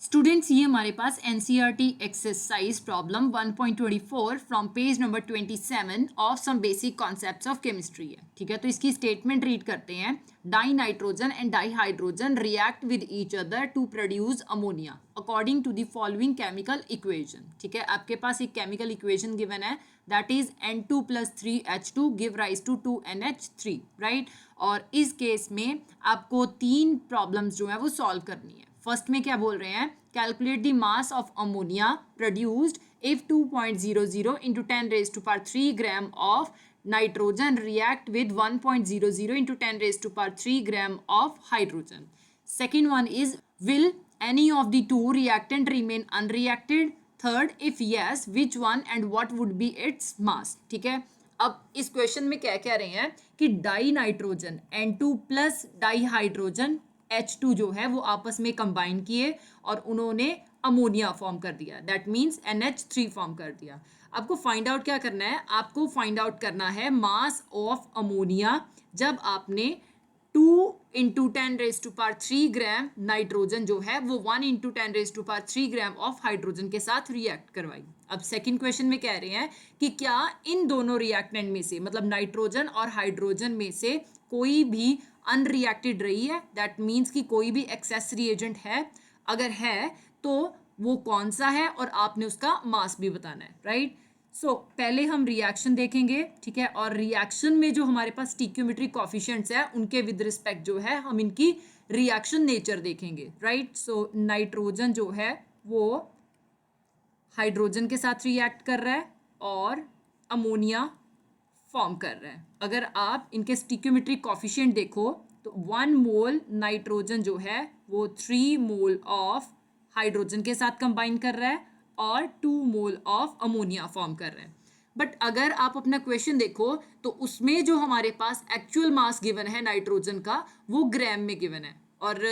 Students ये हमारे पास NCERT exercise problem 1.24 from page number 27 of some basic concepts of chemistry है। ठीक है, तो इसकी स्टेटमेंट रीड करते हैं। Dinitrogen and dihydrogen react with each other to produce ammonia according to the following chemical equation. ठीक है, आपके पास एक केमिकल इक्वेशन गिवन है, that is N2 + 3H2 give rise to 2NH3, right. और इस केस में आपको तीन प्रॉब्लम्स जो है वो सॉल्व करनी है। फर्स्ट में क्या बोल रहे हैं, calculate the mass of ammonia produced if 2.00 into 10⁻³ gram of nitrogen react with 1.00 into 10⁻³ gram of hydrogen. Second one is will any of the two reactant remain unreacted. Third, if yes which one and what would be its mass. ठीक है, अब इस question में क्या कह रहे हैं कि die nitrogen N2 plus di hydrogen H2 जो है वो आपस में कंबाइन किए और उन्होंने अमोनिया फॉर्म कर दिया, दैट मीन्स NH3 फॉर्म कर दिया। आपको फाइंड आउट क्या करना है, आपको फाइंड आउट करना है मास ऑफ अमोनिया जब आपने 2 इंटू 10⁻³ ग्राम नाइट्रोजन जो है वो 1 इंटू 10⁻³ ग्राम ऑफ हाइड्रोजन के साथ रिएक्ट करवाई। अब सेकंड क्वेश्चन में कह रहे हैं कि क्या इन दोनों रिएक्टेंट में से, मतलब नाइट्रोजन और हाइड्रोजन में से कोई भी अनरिएक्टेड रही है, दैट मीन्स कि कोई भी एक्सेस रिएजेंट है। अगर है तो वो कौन सा है और आपने उसका मास भी बताना है, राइट। सो पहले हम रिएक्शन देखेंगे, ठीक है, और रिएक्शन में जो हमारे पास स्टिक्योमेट्री कॉफिशिएंट्स है उनके विद रिस्पेक्ट जो है हम इनकी रिएक्शन नेचर देखेंगे, राइट। सो नाइट्रोजन जो है वो हाइड्रोजन के साथ रिएक्ट कर रहा है और अमोनिया फॉर्म कर रहा है। अगर आप इनके स्टिक्योमेट्री कॉफिशिएंट देखो तो 1 मोल नाइट्रोजन जो है वो 3 मोल ऑफ हाइड्रोजन के साथ कंबाइन कर रहा है और 2 मोल ऑफ अमोनिया फॉर्म कर रहा है। बट अगर आप अपना क्वेश्चन देखो तो उसमें जो हमारे पास एक्चुअल मास गिवन है नाइट्रोजन का वो ग्राम में गिवन है और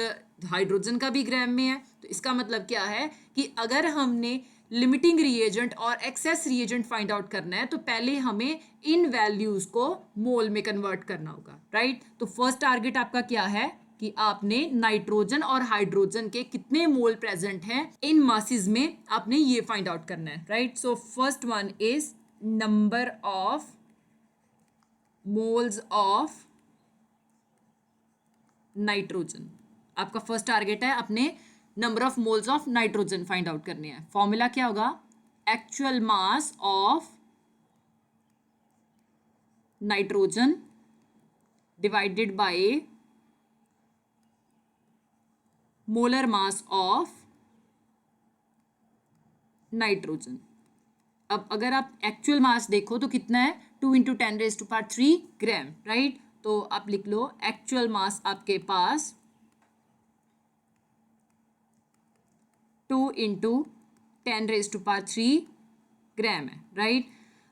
हाइड्रोजन का भी ग्राम में है। तो इसका मतलब क्या है कि अगर हमने लिमिटिंग रिएजेंट और एक्सेस रिएजेंट फाइंड आउट करना है तो पहले हमें इन वैल्यूज को मोल में कन्वर्ट करना होगा, राइट। तो फर्स्ट टारगेट आपका क्या है कि आपने नाइट्रोजन और हाइड्रोजन के कितने मोल प्रेजेंट हैं इन मासेस में, आपने ये फाइंड आउट करना है, right. So first one is number of moles of nitrogen. आपका फर्स्ट टारगेट है अपने number of moles of nitrogen find out करने हैं। फॉर्मूला क्या होगा, actual mass of nitrogen divided by molar mass of nitrogen. अब अगर आप एक्चुअल मास देखो तो कितना है, 2 इंटू 10⁻³ ग्राम, राइट। तो आप लिख लो एक्चुअल मास आपके पास 2 इंटू 10⁻³ ग्राम है, राइट।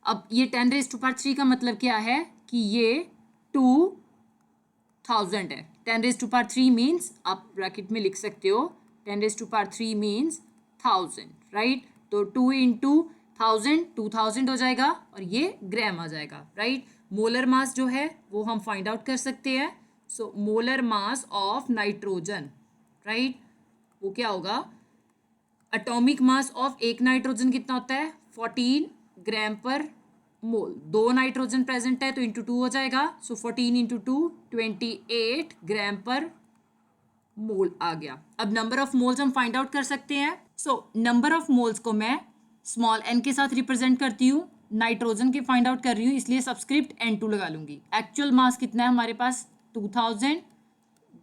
अब ये 10⁻³ का मतलब क्या है कि ये 2000 है। 10⁻³ मीन्स आप ब्रैकेट में लिख सकते हो 10⁻³ मीन्स 1000, राइट। तो 2 इंटू 1000 2000 हो जाएगा और ये ग्राम आ जाएगा, राइट। मोलर मास जो है वो हम फाइंड आउट कर सकते हैं। सो molar mass of nitrogen, right, वो क्या होगा, एटॉमिक मास ऑफ एक नाइट्रोजन कितना होता है 14 ग्राम पर मोल। 2 नाइट्रोजन प्रेजेंट है तो इंटू 2 हो जाएगा। सो 14 इंटू 2 28 ग्राम पर मोल आ गया। अब नंबर ऑफ मोल्स हम फाइंड आउट कर सकते हैं। सो नंबर ऑफ मोल्स को मैं स्मॉल n के साथ रिप्रेजेंट करती हूँ, नाइट्रोजन की फाइंड आउट कर रही हूँ इसलिए सबस्क्रिप्ट N2 लगा लूंगी। एक्चुअल मास कितना है हमारे पास 2000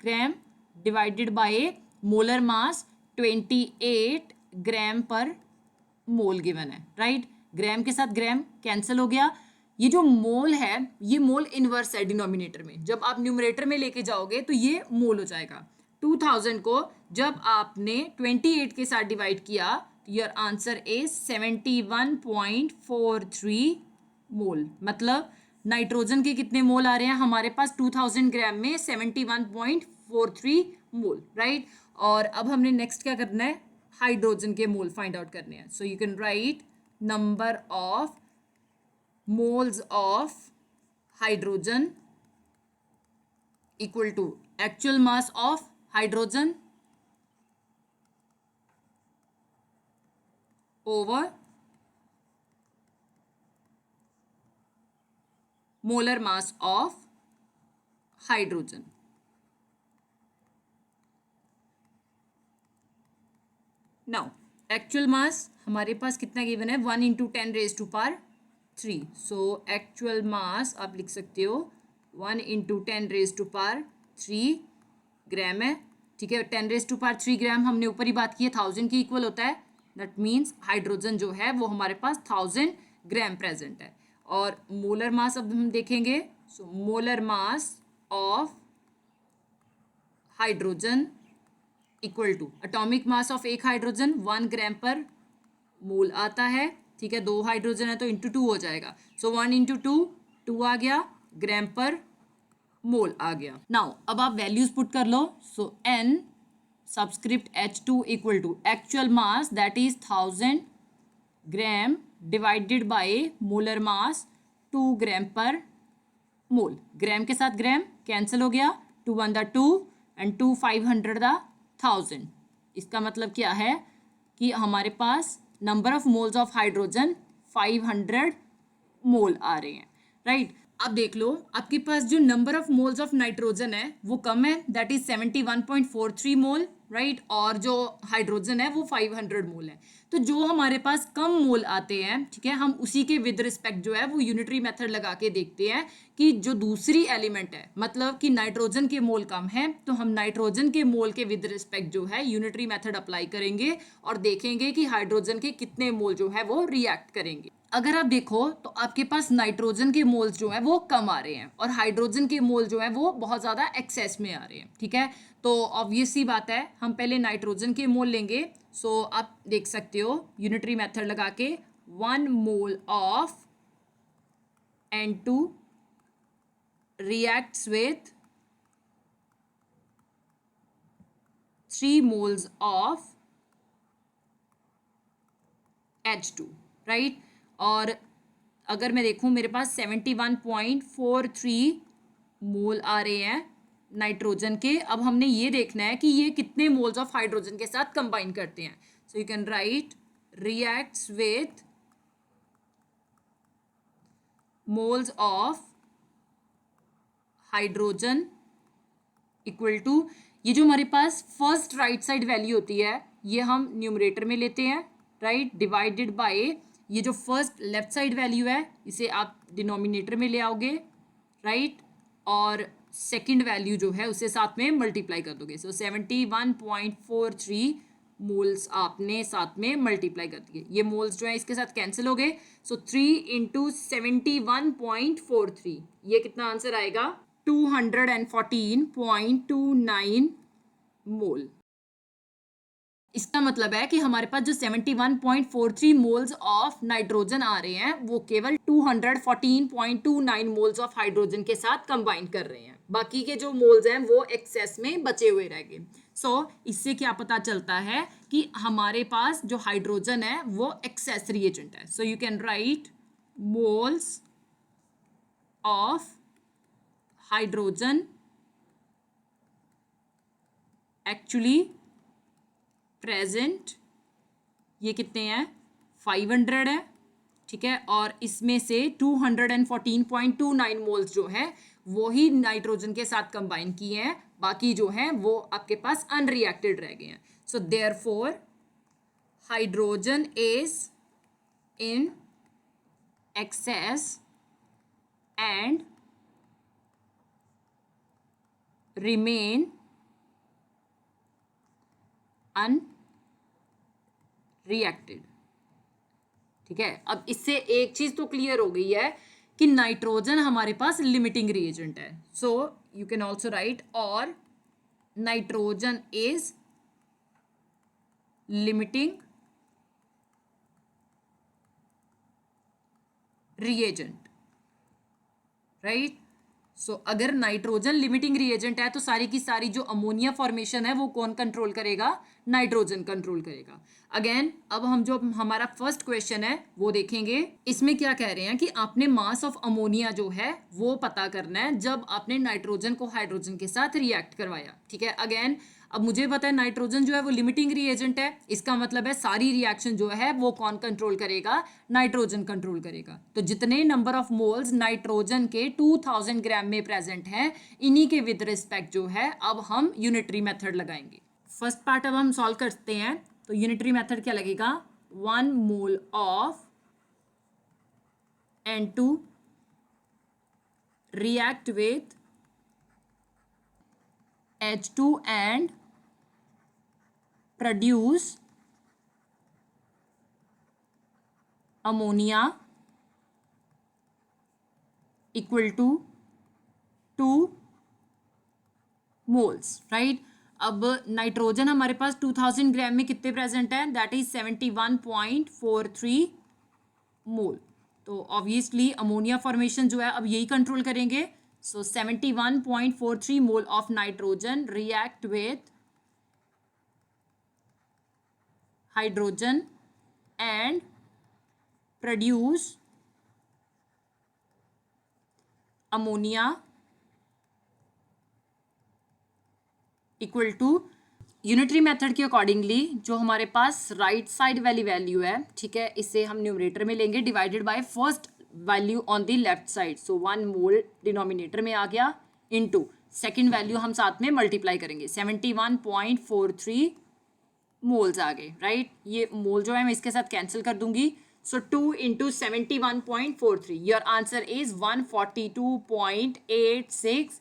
ग्राम divided by molar mass 28 gram per mole given है, राइट। ग्राम के साथ ग्राम कैंसिल हो गया। ये जो मोल है ये मोल इनवर्स है डिनोमिनेटर में, जब आप न्यूमरेटर में लेके जाओगे तो ये मोल हो जाएगा। 2000 को जब आपने 28 के साथ डिवाइड किया तो योर आंसर इज 71.43 मोल। मतलब नाइट्रोजन के कितने मोल आ रहे हैं हमारे पास 2000 ग्राम में 71.43 मोल, राइट। और अब हमने नेक्स्ट क्या करना है, हाइड्रोजन के मोल फाइंड आउट करने हैं। So you can write number of moles of hydrogen equal to actual mass of hydrogen over molar mass of hydrogen. Now actual mass हमारे पास कितना गिवन है, 1 into 10 raise to power 3. So actual mass आप लिख सकते हो 1 into 10 raise to power 3 gram है. ठीक है, 10 रेज टू पावर 3 ग्राम हमने ऊपर ही बात की है 1000 की इक्वल होता है. दैट मीन्स हाइड्रोजन जो है वो हमारे पास 1000 ग्राम प्रेजेंट है. और मोलर मास अब हम देखेंगे. So molar mass of hydrogen equal to atomic mass of एक हाइड्रोजन 1 ग्राम पर मोल आता है. ठीक है, 2 हाइड्रोजन है तो इंटू 2 हो जाएगा. सो 1 इंटू 2 2 आ गया, ग्राम पर मोल आ गया. नाउ अब आप वैल्यूज पुट कर लो. So n subscript H2 equal to actual mass that is 1000 gram divided by molar mass 2 gram per mole. ग्राम के साथ ग्राम कैंसिल हो गया, 2 1 द 2 एंड 2 500 द 1000. इसका मतलब क्या है कि हमारे पास number of moles of hydrogen 500 mole आ रहे हैं. राइट, अब देख लो आपके पास जो number of moles of nitrogen है वो कम है, दैट इज 71.43 मोल. राइट, और जो हाइड्रोजन है वो 500 मोल है. तो जो हमारे पास कम मोल आते हैं, ठीक है, हम उसी के विद रिस्पेक्ट जो है वो यूनिटरी मेथड लगा के देखते हैं कि जो दूसरी एलिमेंट है, मतलब कि नाइट्रोजन के मोल कम है तो हम नाइट्रोजन के मोल के विद रिस्पेक्ट जो है यूनिटरी मेथड अप्लाई करेंगे और देखेंगे कि हाइड्रोजन के कितने मोल जो है वो रिएक्ट करेंगे. अगर आप देखो तो आपके पास नाइट्रोजन के मोल्स जो है वो कम आ रहे हैं और हाइड्रोजन के मोल जो है वो बहुत ज़्यादा एक्सेस में आ रहे हैं. ठीक है, तो ऑब्वियस सी बात है हम पहले नाइट्रोजन के मोल लेंगे. सो आप देख सकते हो यूनिटरी मेथड लगा के 1 mole of N2 reacts with 3 moles of H2. Right, और अगर मैं देखूं मेरे पास 71.43 मोल आ रहे हैं नाइट्रोजन के. अब हमने ये देखना है कि ये कितने मोल्स ऑफ हाइड्रोजन के साथ कंबाइन करते हैं. So you can write reacts with moles of hydrogen equal to, ये जो हमारे पास फर्स्ट राइट साइड वैल्यू होती है ये हम न्यूमरेटर में लेते हैं. राइट, डिवाइडेड बाय ये जो फर्स्ट लेफ्ट साइड वैल्यू है इसे आप डिनोमिनेटर में ले आओगे. राइट, और सेकंड वैल्यू जो है उसे साथ में मल्टीप्लाई कर दोगे. सो 71.43 मोल्स आपने साथ में मल्टीप्लाई कर दिए. ये मोल्स जो है इसके साथ कैंसिल हो गए. सो 3 इंटू 71.43 ये कितना आंसर आएगा, 214.29 मोल. इसका मतलब है कि हमारे पास जो 71.43 मोल्स ऑफ नाइट्रोजन आ रहे हैं वो केवल 214.29 मोल्स ऑफ हाइड्रोजन के साथ कंबाइन कर रहे हैं. बाकी के जो मोल्स हैं वो एक्सेस में बचे हुए रह गए. सो इससे क्या पता चलता है कि हमारे पास जो हाइड्रोजन है वो एक्सेस रिएजेंट है. So you can write moles of hydrogen actually present, ये कितने हैं, 500 है. ठीक है, और इसमें से 214.29 मोल्स जो है वो ही नाइट्रोजन के साथ कंबाइन किए हैं, बाकी जो हैं वो आपके पास अनरिएक्टेड रह गए हैं. So therefore hydrogen is in excess and remain unreacted. ठीक है, अब इससे एक चीज तो क्लियर हो गई है कि नाइट्रोजन हमारे पास लिमिटिंग रिएजेंट है. So you can also write और nitrogen is limiting reagent. Right, so अगर नाइट्रोजन लिमिटिंग रिएजेंट है तो सारी की सारी जो अमोनिया फॉर्मेशन है वो कौन कंट्रोल करेगा, नाइट्रोजन कंट्रोल करेगा. अगेन अब हम जो हमारा फर्स्ट क्वेश्चन है वो देखेंगे. इसमें क्या कह रहे हैं कि आपने मास ऑफ अमोनिया जो है वो पता करना है जब आपने नाइट्रोजन को हाइड्रोजन के साथ रिएक्ट करवाया. ठीक है, अगेन अब मुझे पता है नाइट्रोजन जो है वो लिमिटिंग रिएजेंट है, इसका मतलब है सारी रिएक्शन जो है वो कौन कंट्रोल करेगा, नाइट्रोजन कंट्रोल करेगा। तो जितने नंबर ऑफ मोल्स नाइट्रोजन के 2000 ग्राम में प्रेजेंट है, इन्हीं के विद रिस्पेक्ट जो है अब हम यूनिटरी मेथड लगाएंगे। फर्स्ट पार्ट अब हम सॉल्व करते हैं। तो यूनिटरी मेथड क्या लगेगा, 1 mole of N2 react with H2 and produce ammonia equal to 2 moles, right. अब नाइट्रोजन हमारे पास 2000 ग्राम में कितने प्रेजेंट है, दैट इज 71.43 मोल। तो ऑब्वियसली अमोनिया फॉर्मेशन जो है अब यही कंट्रोल करेंगे। So 71.43 mole of nitrogen react with hydrogen and produce ammonia equal to, unitary method के अकॉर्डिंगली जो हमारे पास राइट साइड वाली वैल्यू है, ठीक है, इसे हम न्यूमरेटर में लेंगे divided by first value on the left side. So 1 mole denominator में आ गया इनटू सेकंड वैल्यू हम साथ में मल्टीप्लाई करेंगे, 71.43 मोल्स आ गए, राइट। ये मोल जो है मैं इसके साथ कैंसिल कर दूंगी। सो 2 into 71.43, your answer is 142.86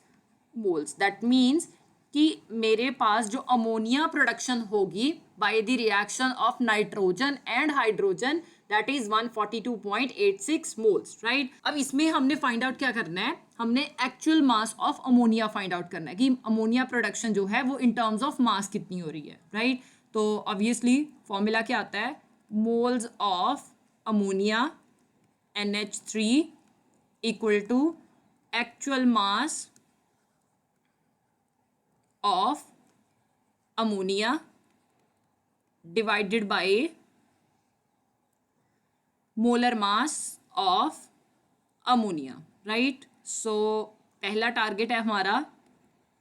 moles. That means कि मेरे पास जो अमोनिया प्रोडक्शन होगी by the reaction of nitrogen and hydrogen, that is 142.86 moles, right. अब इसमें हमने फाइंड आउट क्या करना है, हमने actual mass of ammonia find out करना है कि अमोनिया प्रोडक्शन जो है वो इन टर्म्स ऑफ मास कितनी हो रही है, राइट। तो ऑब्वियसली फॉर्मूला क्या आता है, moles of ammonia NH3 equal to actual mass of ammonia divided by molar mass of ammonia, right। so पहला टारगेट है हमारा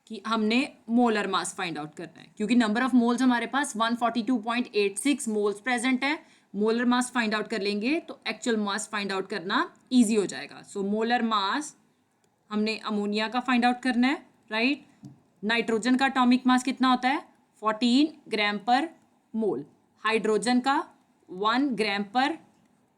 कि हमने मोलर मास फाइंड आउट करना है, क्योंकि नंबर ऑफ मोल्स हमारे पास 142.86 मोल्स प्रेजेंट है। मोलर मास फाइंड आउट कर लेंगे तो एक्चुअल मास फाइंड आउट करना इजी हो जाएगा। सो मोलर मास हमने अमोनिया का फाइंड आउट करना है, राइट। नाइट्रोजन का एटॉमिक मास कितना होता है, 14 ग्राम पर मोल। हाइड्रोजन का 1 ग्राम पर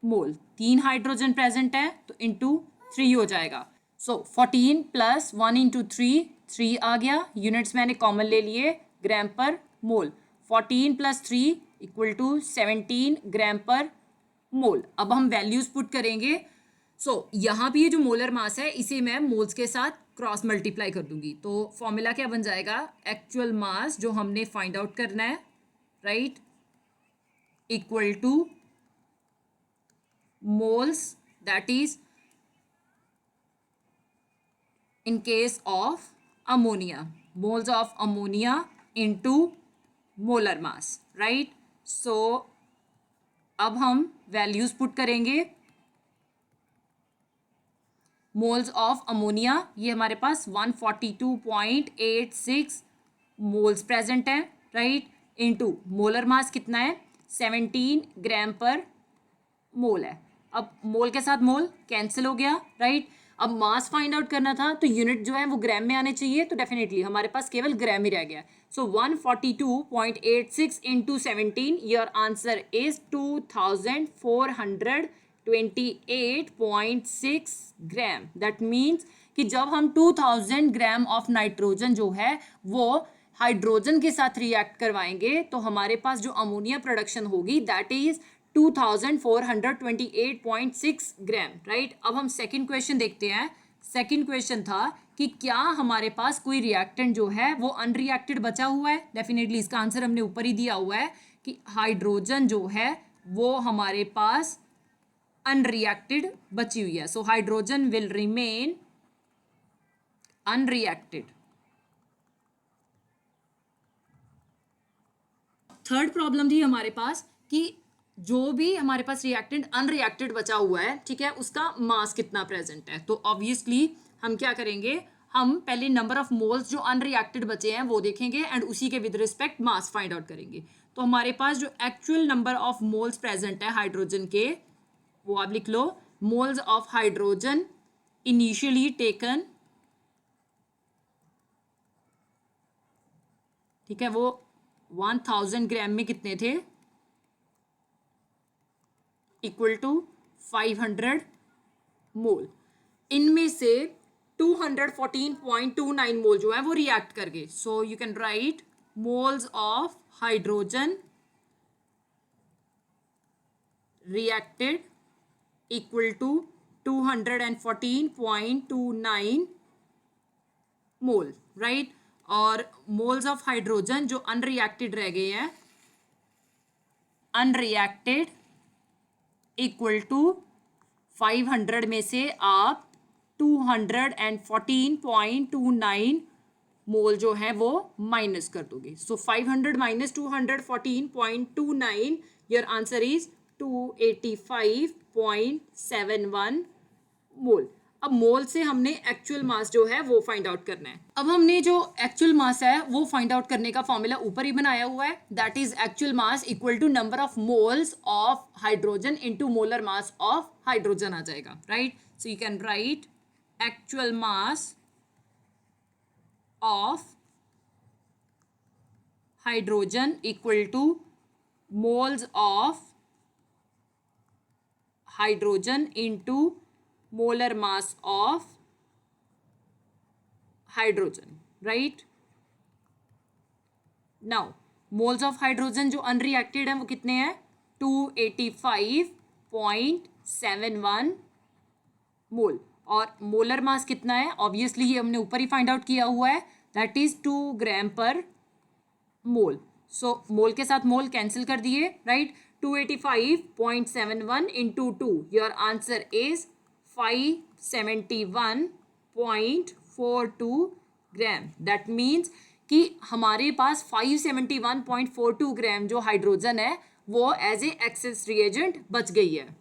मोल। 3 हाइड्रोजन प्रेजेंट है तो इंटू 3 हो जाएगा। सो 14 प्लस 1 इंटू 3 आ गया। यूनिट्स मैंने कॉमन ले लिए ग्राम per mole. 14 plus 3 equal to 17 gram per मोल। अब हम वैल्यूज पुट करेंगे। सो यहाँ भी ये जो मोलर मास है इसे मैं मोल्स के साथ क्रॉस मल्टीप्लाई कर दूंगी। तो फॉर्मूला क्या बन जाएगा, एक्चुअल मास जो हमने फाइंड आउट करना है, right, equal to moles, that is in case of ammonia, moles of ammonia into molar mass, right. So अब हम वैल्यूज पुट करेंगे। मोल्स ऑफ अमोनिया ये हमारे पास 142.86 मोल्स प्रेजेंट है, राइट, इनटू मोलर मास कितना है, 17 ग्राम पर मोल है। अब मोल के साथ मोल कैंसिल हो गया, राइट। अब मास फाइंड आउट करना था तो यूनिट जो है वो ग्राम में आने चाहिए, तो डेफिनेटली हमारे पास केवल ग्राम ही रह गया। सो 142.86 into 17, your answer is 2428.6 gram. That means कि जब हम 2000 ग्राम ऑफ नाइट्रोजन जो है वो हाइड्रोजन के साथ रिएक्ट करवाएंगे तो हमारे पास जो अमोनिया प्रोडक्शन होगी दैट इज 2428.6 ग्राम, राइट। अब हम सेकंड क्वेश्चन देखते हैं। सेकंड क्वेश्चन था कि क्या हमारे पास कोई रिएक्टेंट जो है वो अनरिएक्टेड बचा हुआ है। डेफिनेटली इसका आंसर हमने ऊपर ही दिया हुआ है कि हाइड्रोजन जो है वो हमारे पास अनरिएक्टेड बची हुई है। So hydrogen will remain unreacted. Third problem थी हमारे पास कि जो भी हमारे पास रिएक्टेंट अनरिएक्टेड बचा हुआ है, ठीक है, उसका मास कितना प्रेजेंट है। तो ऑब्वियसली हम क्या करेंगे, हम पहले नंबर ऑफ मोल्स जो अनरिएक्टेड बचे हैं वो देखेंगे एंड उसी के with respect mass find out करेंगे। तो हमारे पास जो actual number of moles present है हाइड्रोजन के, वो आप लिख लो, moles of hydrogen initially taken, ठीक है, वो 1000 ग्राम में कितने थे, इक्वल टू 500 मोल। इनमें से 214.29 मोल जो है वो रिएक्ट कर गए। So you can write moles of hydrogen reacted equal to 214.29 mole, right. और मोल्स ऑफ हाइड्रोजन जो अनरिएक्टेड रह गए हैं, अनरिएक्टेड इक्वल टू 500 में से आप 214.29 मोल जो है वो माइनस कर दोगे। सो 500 माइनस 214.29, योर आंसर इज 285.71 मोल। अब मोल से हमने एक्चुअल मास जो है वो फाइंड आउट करना है। अब हमने जो एक्चुअल मास है वो फाइंड आउट करने का फॉर्मूला ऊपर ही बनाया हुआ है, that is actual mass equal to number of moles of hydrogen into molar mass of hydrogen आ जाएगा, right. So you can write actual mass of hydrogen equal to moles of hydrogen into molar mass of hydrogen, right? Now moles of hydrogen जो unreacted है वो कितने हैं, 285.71 मोल। और molar mass कितना है, ऑब्वियसली ये हमने ऊपर ही फाइंड आउट किया हुआ है, दैट इज 2 ग्राम पर मोल। सो मोल के साथ मोल कैंसिल कर दिए, right. 285.71 into 2, your answer is 571.42 gram. That means कि हमारे पास 571.42 ग्राम जो हाइड्रोजन है वो एज ए एक्सेस रिएजेंट बच गई है।